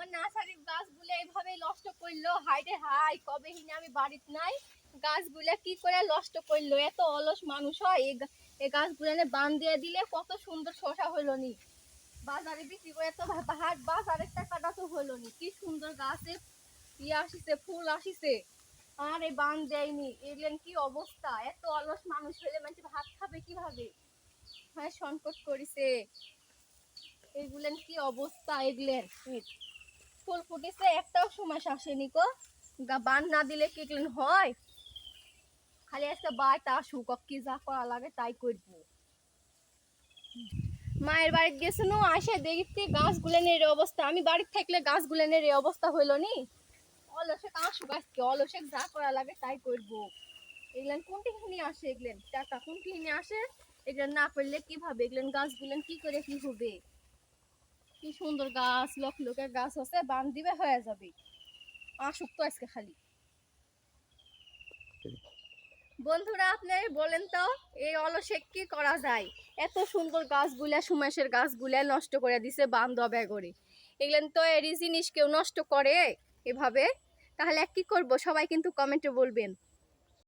আমার নার্সারির গাছগুলো এইভাবে নষ্ট করলো। হাইরে হাই, কবে হিনে আমি বাড়িতে নাই, গাছগুলা কি করে নষ্ট করলো। এত অলস মানুষ হয়। এই গাছগুলো বান দিয়ে দিলে কত সুন্দর শসা হইলো নি, বাজারে বিক্রি করে তো হাট বাজারের টাকাটা তো হইলো নি। কি সুন্দর গাছে ইয়ে আসিছে, ফুল আসিছে, আর এই বান দেয়নি। এগুলেন কি অবস্থা। এত অলস মানুষ হইলে মানে ভাত খাবে কিভাবে। হ্যাঁ, সংকট করিছে। এগুলেন কি অবস্থা। এগুলেন ফুল ফুটেছে, একটাও সময় আসেনি কো। বান না দিলে কি এগুলেন হয়। খালি আজকে বাড়িতে আসুক, কি যা করা লাগে তাই করবো। মায়ের বাড়িতে গেছে নো, আসে দেখতে গাছগুলেনের এই অবস্থা। আমি বাড়িতে থাকলে গাছগুলেনের এই অবস্থা হইলো নি। অলসে আসুক আজকে, অলসে যা করা লাগে তাই করবো। এগুলেন কোনটি নিয়ে আসে, এগুলেন টাকা কোনটি নিয়ে আসে। এগুলেন না করলে কিভাবে, এগুলেন গাছগুলেন কি করে কি হবে। কি সুন্দর গাছ, লোক লোকের গাছ আছে, বান দিবে হয়ে যাবে। আসুক তো আজকে খালি। বন্ধুরা আপনারা বলেন তো, এই অলসে কি করা যায়। এত সুন্দর গাছগুলা, সুমেশের গাছগুলা নষ্ট করে দিছে বান দবে করে। এগুলেন তো এরই জিনিস কেউ নষ্ট করে এভাবে, তাহলে কি করব। সবাই কিন্তু কমেন্টে বলবেন।